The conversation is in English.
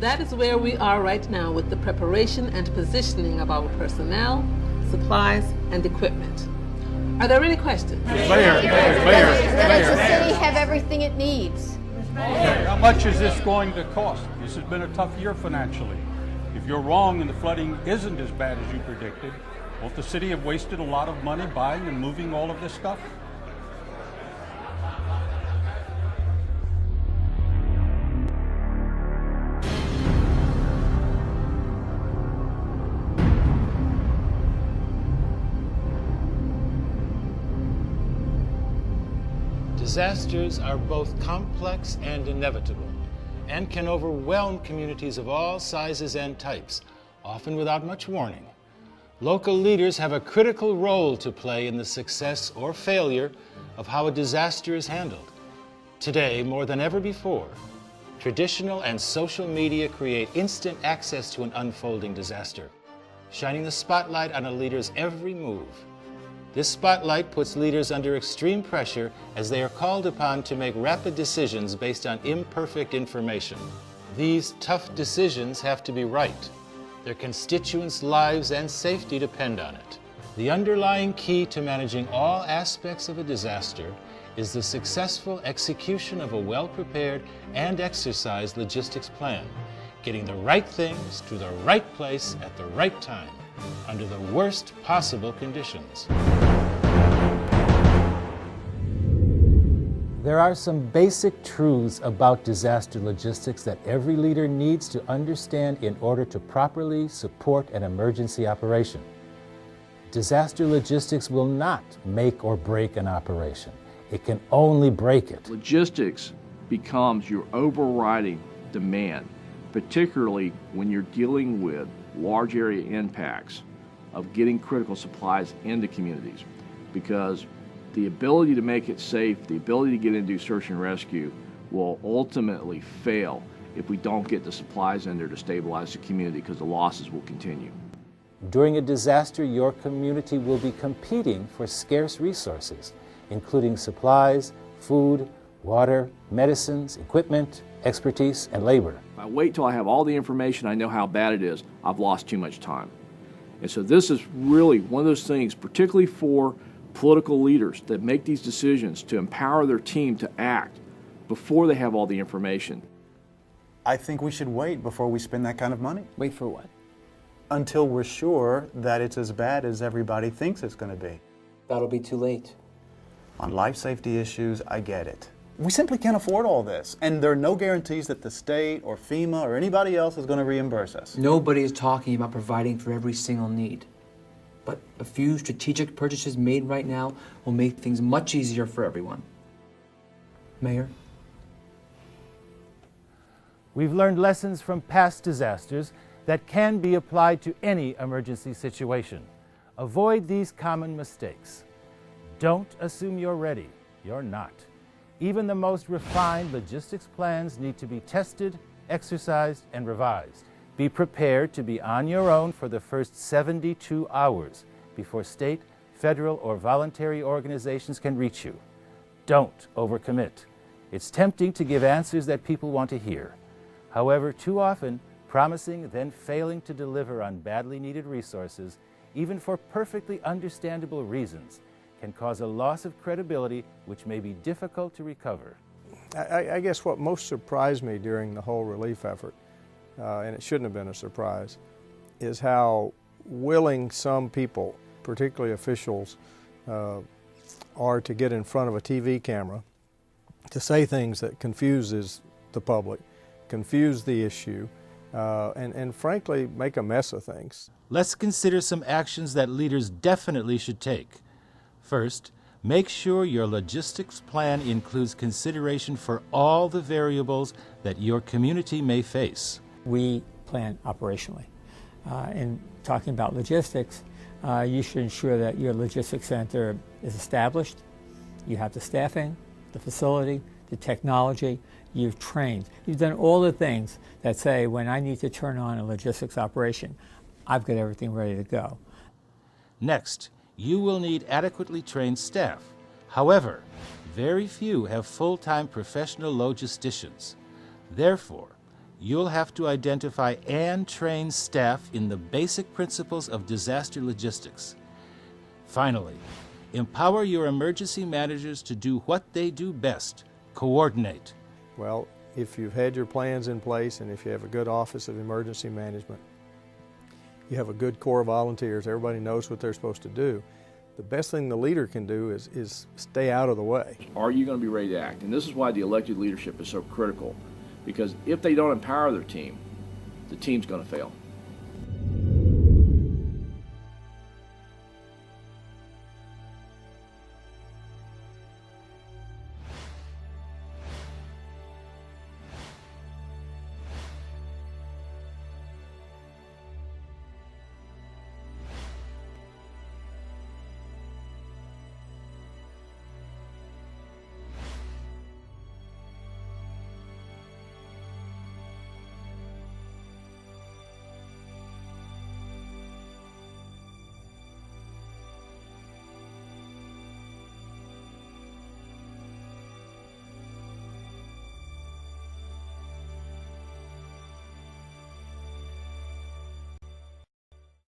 that is where we are right now with the preparation and positioning of our personnel, supplies, and equipment. Are there any questions? Mayor. Does the city have everything it needs? How much is this going to cost? This has been a tough year financially. If you're wrong and the flooding isn't as bad as you predicted, won't the city have wasted a lot of money buying and moving all of this stuff? Disasters are both complex and inevitable, and can overwhelm communities of all sizes and types, often without much warning. Local leaders have a critical role to play in the success or failure of how a disaster is handled. Today, more than ever before, traditional and social media create instant access to an unfolding disaster, shining the spotlight on a leader's every move. This spotlight puts leaders under extreme pressure as they are called upon to make rapid decisions based on imperfect information. These tough decisions have to be right. Their constituents' lives and safety depend on it. The underlying key to managing all aspects of a disaster is the successful execution of a well-prepared and exercised logistics plan, getting the right things to the right place at the right time, under the worst possible conditions. There are some basic truths about disaster logistics that every leader needs to understand in order to properly support an emergency operation. Disaster logistics will not make or break an operation. It can only break it. Logistics becomes your overriding demand, particularly when you're dealing with large area impacts of getting critical supplies into communities, because the ability to make it safe, the ability to get in and do search and rescue will ultimately fail if we don't get the supplies in there to stabilize the community, because the losses will continue. During a disaster, your community will be competing for scarce resources, including supplies, food, water, medicines, equipment, expertise, and labor. If I wait till I have all the information, I know how bad it is, I've lost too much time. And so this is really one of those things, particularly for political leaders that make these decisions, to empower their team to act before they have all the information. I think we should wait before we spend that kind of money. Wait for what? Until we're sure that it's as bad as everybody thinks it's going to be. That'll be too late. On life safety issues, I get it. We simply can't afford all this, and there are no guarantees that the state or FEMA or anybody else is going to reimburse us. Nobody is talking about providing for every single need. But a few strategic purchases made right now will make things much easier for everyone. Mayor? We've learned lessons from past disasters that can be applied to any emergency situation. Avoid these common mistakes. Don't assume you're ready. You're not. Even the most refined logistics plans need to be tested, exercised, and revised. Be prepared to be on your own for the first 72 hours before state, federal, or voluntary organizations can reach you. Don't overcommit. It's tempting to give answers that people want to hear. However, too often, promising then failing to deliver on badly needed resources, even for perfectly understandable reasons, can cause a loss of credibility which may be difficult to recover. I guess what most surprised me during the whole relief effort, and it shouldn't have been a surprise, is how willing some people, particularly officials, are to get in front of a TV camera to say things that confuses the public, confuse the issue, and frankly make a mess of things. Let's consider some actions that leaders definitely should take. First, make sure your logistics plan includes consideration for all the variables that your community may face. We plan operationally. In talking about logistics, you should ensure that your logistics center is established, you have the staffing, the facility, the technology, you've trained. You've done all the things that say, when I need to turn on a logistics operation, I've got everything ready to go. Next, you will need adequately trained staff. However, very few have full-time professional logisticians. Therefore, you'll have to identify and train staff in the basic principles of disaster logistics. Finally, empower your emergency managers to do what they do best: coordinate. Well, if you've had your plans in place and if you have a good Office of Emergency Management, you have a good core of volunteers, everybody knows what they're supposed to do, the best thing the leader can do is stay out of the way. Are you going to be ready to act? And this is why the elected leadership is so critical, because if they don't empower their team, the team's going to fail.